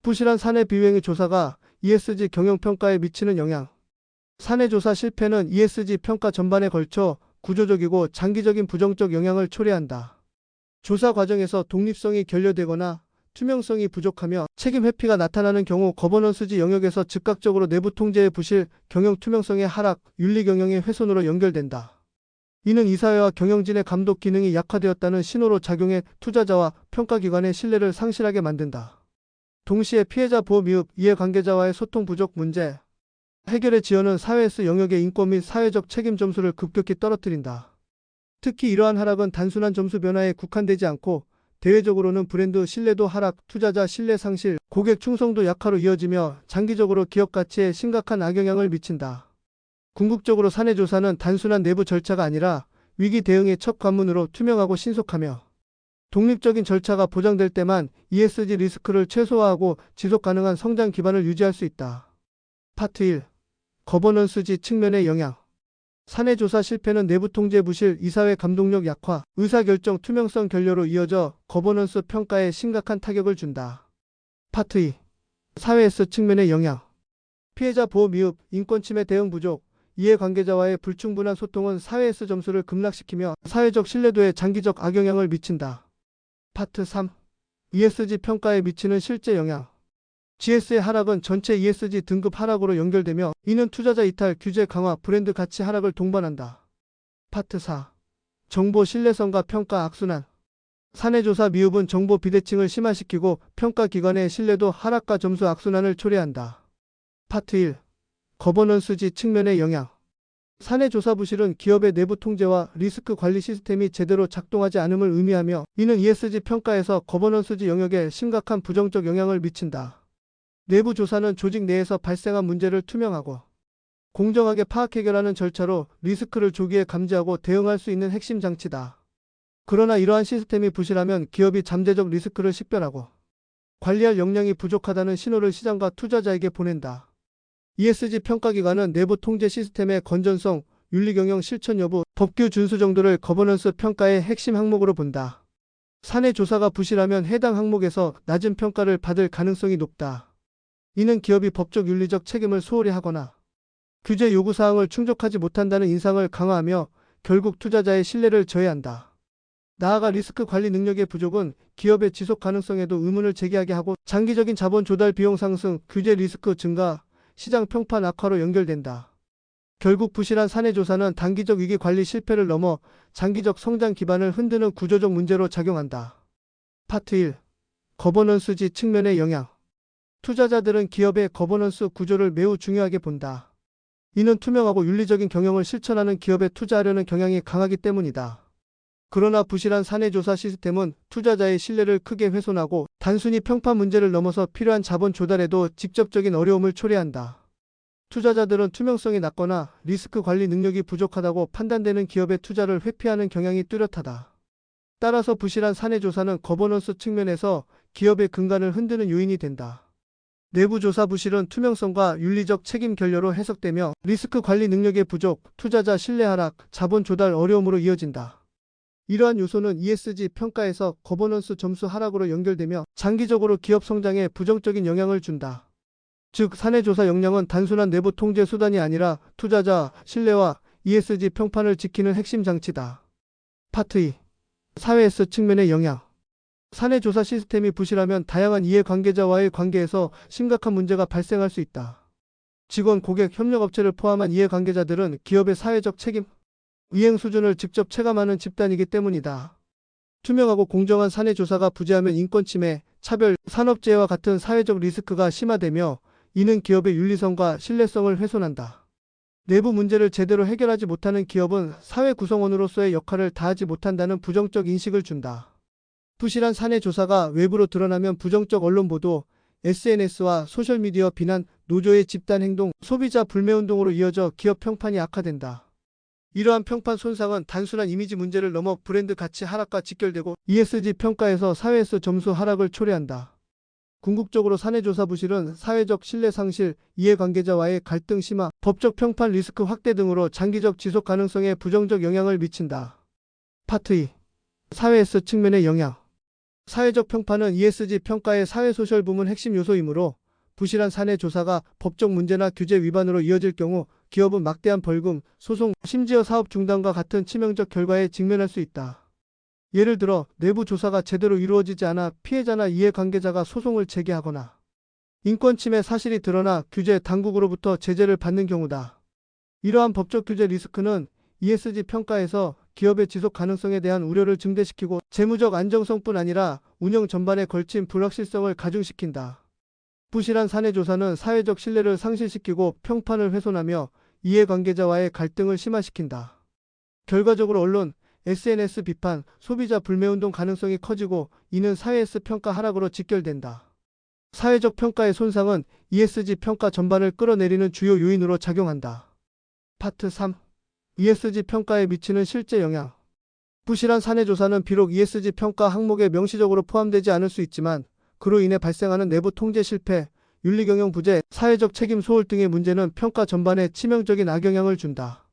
부실한 사내 비유행위 조사가 ESG 경영평가에 미치는 영향. 사내 조사 실패는 ESG 평가 전반에 걸쳐 구조적이고 장기적인 부정적 영향을 초래한다. 조사 과정에서 독립성이 결여되거나 투명성이 부족하며 책임 회피가 나타나는 경우 거버넌스지 영역에서 즉각적으로 내부 통제의 부실, 경영 투명성의 하락, 윤리 경영의 훼손으로 연결된다. 이는 이사회와 경영진의 감독 기능이 약화되었다는 신호로 작용해 투자자와 평가기관의 신뢰를 상실하게 만든다. 동시에 피해자 보호 미흡, 이해관계자와의 소통 부족 문제, 해결의 지연은 사회S 영역의 인권 및 사회적 책임 점수를 급격히 떨어뜨린다. 특히 이러한 하락은 단순한 점수 변화에 국한되지 않고 대외적으로는 브랜드 신뢰도 하락, 투자자 신뢰 상실, 고객 충성도 약화로 이어지며 장기적으로 기업 가치에 심각한 악영향을 미친다. 궁극적으로 사내 조사는 단순한 내부 절차가 아니라 위기 대응의 첫 관문으로 투명하고 신속하며 독립적인 절차가 보장될 때만 ESG 리스크를 최소화하고 지속 가능한 성장 기반을 유지할 수 있다. 파트 1. 거버넌스지 측면의 영향. 사내 조사 실패는 내부 통제 부실, 이사회 감독력 약화, 의사결정 투명성 결여로 이어져 거버넌스 평가에 심각한 타격을 준다. 파트 2. 사회S 측면의 영향. 피해자 보호 미흡, 인권 침해 대응 부족, 이해관계자와의 불충분한 소통은 사회S 점수를 급락시키며 사회적 신뢰도에 장기적 악영향을 미친다. 파트 3. ESG 평가에 미치는 실제 영향. GS의 하락은 전체 ESG 등급 하락으로 연결되며 이는 투자자 이탈, 규제 강화, 브랜드 가치 하락을 동반한다. 파트 4. 정보 신뢰성과 평가 악순환. 사내 조사 미흡은 정보 비대칭을 심화시키고 평가기관의 신뢰도 하락과 점수 악순환을 초래한다. 파트 1. 거버넌스지 측면의 영향. 사내 조사 부실은 기업의 내부 통제와 리스크 관리 시스템이 제대로 작동하지 않음을 의미하며 이는 ESG 평가에서 거버넌스지 영역에 심각한 부정적 영향을 미친다. 내부 조사는 조직 내에서 발생한 문제를 투명하고 공정하게 파악 해결하는 절차로 리스크를 조기에 감지하고 대응할 수 있는 핵심 장치다. 그러나 이러한 시스템이 부실하면 기업이 잠재적 리스크를 식별하고 관리할 역량이 부족하다는 신호를 시장과 투자자에게 보낸다. ESG 평가기관은 내부 통제 시스템의 건전성, 윤리경영 실천 여부, 법규 준수 정도를 거버넌스 평가의 핵심 항목으로 본다. 사내 조사가 부실하면 해당 항목에서 낮은 평가를 받을 가능성이 높다. 이는 기업이 법적 윤리적 책임을 소홀히 하거나 규제 요구사항을 충족하지 못한다는 인상을 강화하며 결국 투자자의 신뢰를 저해한다. 나아가 리스크 관리 능력의 부족은 기업의 지속 가능성에도 의문을 제기하게 하고 장기적인 자본 조달 비용 상승, 규제 리스크 증가, 시장 평판 악화로 연결된다. 결국 부실한 사내 조사는 단기적 위기 관리 실패를 넘어 장기적 성장 기반을 흔드는 구조적 문제로 작용한다. 파트 1. 거버넌스지 측면의 영향. 투자자들은 기업의 거버넌스 구조를 매우 중요하게 본다. 이는 투명하고 윤리적인 경영을 실천하는 기업에 투자하려는 경향이 강하기 때문이다. 그러나 부실한 사내 조사 시스템은 투자자의 신뢰를 크게 훼손하고 단순히 평판 문제를 넘어서 필요한 자본 조달에도 직접적인 어려움을 초래한다. 투자자들은 투명성이 낮거나 리스크 관리 능력이 부족하다고 판단되는 기업의 투자를 회피하는 경향이 뚜렷하다. 따라서 부실한 사내 조사는 거버넌스 측면에서 기업의 근간을 흔드는 요인이 된다. 내부 조사 부실은 투명성과 윤리적 책임 결여로 해석되며 리스크 관리 능력의 부족, 투자자 신뢰 하락, 자본 조달 어려움으로 이어진다. 이러한 요소는 ESG 평가에서 거버넌스 점수 하락으로 연결되며 장기적으로 기업 성장에 부정적인 영향을 준다. 즉, 사내 조사 역량은 단순한 내부 통제 수단이 아니라 투자자 신뢰와 ESG 평판을 지키는 핵심 장치다. 파트 2. 사회S 측면의 영향. 사내 조사 시스템이 부실하면 다양한 이해관계자와의 관계에서 심각한 문제가 발생할 수 있다. 직원, 고객, 협력업체를 포함한 이해관계자들은 기업의 사회적 책임, 이행 수준을 직접 체감하는 집단이기 때문이다. 투명하고 공정한 사내 조사가 부재하면 인권 침해, 차별, 산업재해와 같은 사회적 리스크가 심화되며 이는 기업의 윤리성과 신뢰성을 훼손한다. 내부 문제를 제대로 해결하지 못하는 기업은 사회 구성원으로서의 역할을 다하지 못한다는 부정적 인식을 준다. 부실한 사내 조사가 외부로 드러나면 부정적 언론 보도, SNS와 소셜미디어 비난, 노조의 집단 행동, 소비자 불매운동으로 이어져 기업 평판이 악화된다. 이러한 평판 손상은 단순한 이미지 문제를 넘어 브랜드 가치 하락과 직결되고 ESG 평가에서 사회S 점수 하락을 초래한다. 궁극적으로 사내 조사 부실은 사회적 신뢰 상실, 이해관계자와의 갈등 심화, 법적 평판 리스크 확대 등으로 장기적 지속 가능성에 부정적 영향을 미친다. 파트 2. 사회S 측면의 영향. 사회적 평판은 ESG 평가의 사회소셜 부문 핵심 요소이므로 부실한 사내 조사가 법적 문제나 규제 위반으로 이어질 경우 기업은 막대한 벌금, 소송, 심지어 사업 중단과 같은 치명적 결과에 직면할 수 있다. 예를 들어 내부 조사가 제대로 이루어지지 않아 피해자나 이해관계자가 소송을 제기하거나 인권침해 사실이 드러나 규제 당국으로부터 제재를 받는 경우다. 이러한 법적 규제 리스크는 ESG 평가에서 기업의 지속 가능성에 대한 우려를 증대시키고 재무적 안정성뿐 아니라 운영 전반에 걸친 불확실성을 가중시킨다. 부실한 사내 조사는 사회적 신뢰를 상실시키고 평판을 훼손하며 이해관계자와의 갈등을 심화시킨다. 결과적으로 언론, SNS 비판, 소비자 불매운동 가능성이 커지고 이는 사회에서 평가 하락으로 직결된다. 사회적 평가의 손상은 ESG 평가 전반을 끌어내리는 주요 요인으로 작용한다. 파트 3. ESG 평가에 미치는 실제 영향. 부실한 사내 조사는 비록 ESG 평가 항목에 명시적으로 포함되지 않을 수 있지만 그로 인해 발생하는 내부 통제 실패, 윤리경영 부재, 사회적 책임 소홀 등의 문제는 평가 전반에 치명적인 악영향을 준다.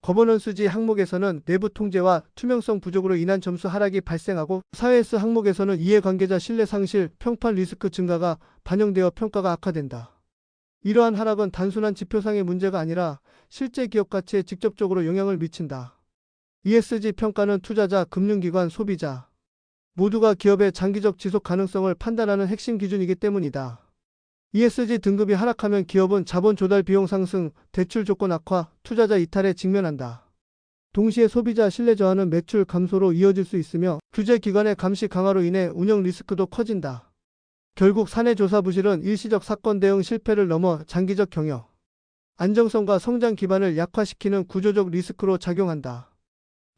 거버넌스지 항목에서는 내부 통제와 투명성 부족으로 인한 점수 하락이 발생하고 사회S 항목에서는 이해관계자 신뢰 상실, 평판 리스크 증가가 반영되어 평가가 악화된다. 이러한 하락은 단순한 지표상의 문제가 아니라 실제 기업 가치에 직접적으로 영향을 미친다. ESG 평가는 투자자, 금융기관, 소비자 모두가 기업의 장기적 지속 가능성을 판단하는 핵심 기준이기 때문이다. ESG 등급이 하락하면 기업은 자본 조달 비용 상승, 대출 조건 악화, 투자자 이탈에 직면한다. 동시에 소비자 신뢰 저하는 매출 감소로 이어질 수 있으며 규제 기관의 감시 강화로 인해 운영 리스크도 커진다. 결국 사내 조사 부실은 일시적 사건 대응 실패를 넘어 장기적 경영, 안정성과 성장 기반을 약화시키는 구조적 리스크로 작용한다.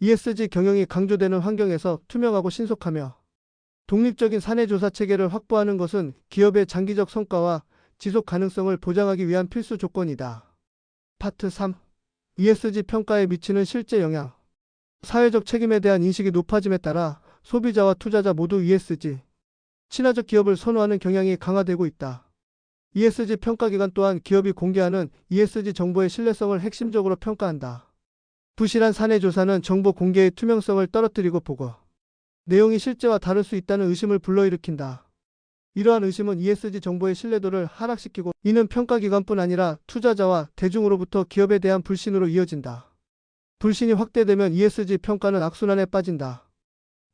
ESG 경영이 강조되는 환경에서 투명하고 신속하며 독립적인 사내 조사 체계를 확보하는 것은 기업의 장기적 성과와 지속 가능성을 보장하기 위한 필수 조건이다. 파트 3. ESG 평가에 미치는 실제 영향. 사회적 책임에 대한 인식이 높아짐에 따라 소비자와 투자자 모두 ESG 친화적 기업을 선호하는 경향이 강화되고 있다. ESG 평가 기관 또한 기업이 공개하는 ESG 정보의 신뢰성을 핵심적으로 평가한다. 부실한 사내 조사는 정보 공개의 투명성을 떨어뜨리고 보고 내용이 실제와 다를 수 있다는 의심을 불러일으킨다. 이러한 의심은 ESG 정보의 신뢰도를 하락시키고 이는 평가기관뿐 아니라 투자자와 대중으로부터 기업에 대한 불신으로 이어진다. 불신이 확대되면 ESG 평가는 악순환에 빠진다.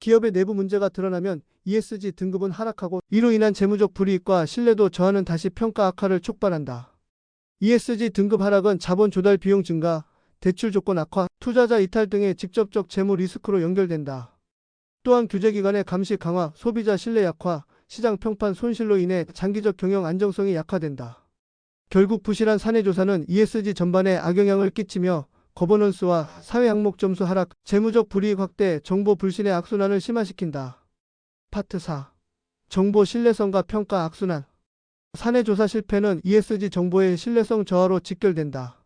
기업의 내부 문제가 드러나면 ESG 등급은 하락하고 이로 인한 재무적 불이익과 신뢰도 저하는 다시 평가 악화를 촉발한다. ESG 등급 하락은 자본 조달 비용 증가, 대출 조건 악화, 투자자 이탈 등의 직접적 재무 리스크로 연결된다. 또한 규제기관의 감시 강화, 소비자 신뢰 약화, 시장 평판 손실로 인해 장기적 경영 안정성이 약화된다. 결국 부실한 사내 조사는 ESG 전반에 악영향을 끼치며 거버넌스와 사회 항목 점수 하락, 재무적 불이익 확대, 정보 불신의 악순환을 심화시킨다. 파트 4. 정보 신뢰성과 평가 악순환. 사내 조사 실패는 ESG 정보의 신뢰성 저하로 직결된다.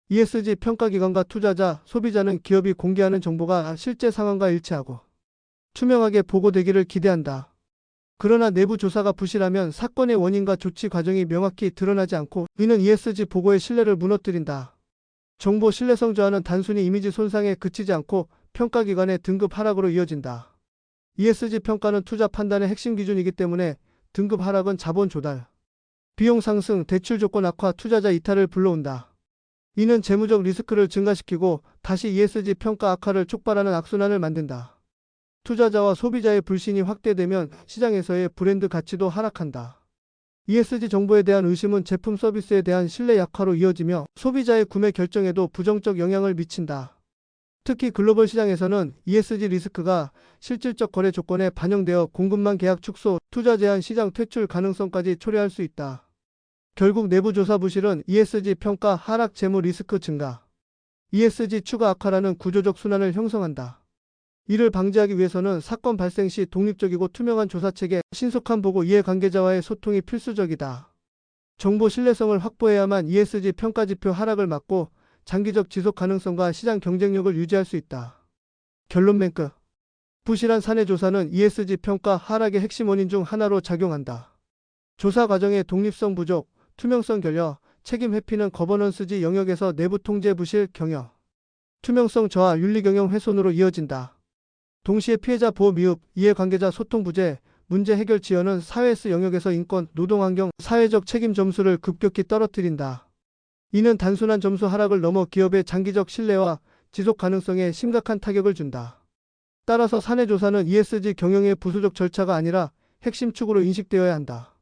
ESG 평가기관과 투자자, 소비자는 기업이 공개하는 정보가 실제 상황과 일치하고 투명하게 보고되기를 기대한다. 그러나 내부 조사가 부실하면 사건의 원인과 조치 과정이 명확히 드러나지 않고 이는 ESG 보고의 신뢰를 무너뜨린다. 정보 신뢰성 저하는 단순히 이미지 손상에 그치지 않고 평가기관의 등급 하락으로 이어진다. ESG 평가는 투자 판단의 핵심 기준이기 때문에 등급 하락은 자본 조달, 비용 상승, 대출 조건 악화, 투자자 이탈을 불러온다. 이는 재무적 리스크를 증가시키고 다시 ESG 평가 악화를 촉발하는 악순환을 만든다. 투자자와 소비자의 불신이 확대되면 시장에서의 브랜드 가치도 하락한다. ESG 정보에 대한 의심은 제품 서비스에 대한 신뢰 약화로 이어지며 소비자의 구매 결정에도 부정적 영향을 미친다. 특히 글로벌 시장에서는 ESG 리스크가 실질적 거래 조건에 반영되어 공급망 계약 축소, 투자 제한, 시장 퇴출 가능성까지 초래할 수 있다. 결국 내부 조사 부실은 ESG 평가 하락, 재무 리스크 증가, ESG 추가 악화라는 구조적 순환을 형성한다. 이를 방지하기 위해서는 사건 발생 시 독립적이고 투명한 조사체계, 신속한 보고 이해관계자와의 소통이 필수적이다. 정보 신뢰성을 확보해야만 ESG 평가지표 하락을 막고 장기적 지속 가능성과 시장 경쟁력을 유지할 수 있다. 결론 맨 끝. 부실한 사내 조사는 ESG 평가 하락의 핵심 원인 중 하나로 작용한다. 조사 과정의 독립성 부족, 투명성 결여, 책임 회피는 거버넌스지 영역에서 내부 통제 부실, 경영, 투명성 저하, 윤리 경영 훼손으로 이어진다. 동시에 피해자 보호 미흡, 이해관계자 소통 부재, 문제 해결 지연은 사회S 영역에서 인권, 노동환경, 사회적 책임 점수를 급격히 떨어뜨린다. 이는 단순한 점수 하락을 넘어 기업의 장기적 신뢰와 지속 가능성에 심각한 타격을 준다. 따라서 사내 조사는 ESG 경영의 부수적 절차가 아니라 핵심 축으로 인식되어야 한다.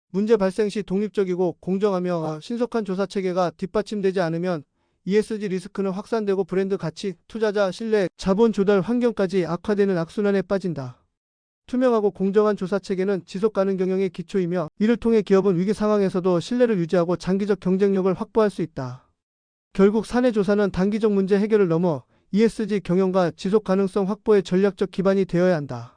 문제 발생 시 독립적이고 공정하며 신속한 조사 체계가 뒷받침되지 않으면 ESG 리스크는 확산되고 브랜드 가치, 투자자 신뢰, 자본 조달 환경까지 악화되는 악순환에 빠진다. 투명하고 공정한 조사 체계는 지속 가능 경영의 기초이며 이를 통해 기업은 위기 상황에서도 신뢰를 유지하고 장기적 경쟁력을 확보할 수 있다. 결국 사내 조사는 단기적 문제 해결을 넘어 ESG 경영과 지속 가능성 확보의 전략적 기반이 되어야 한다.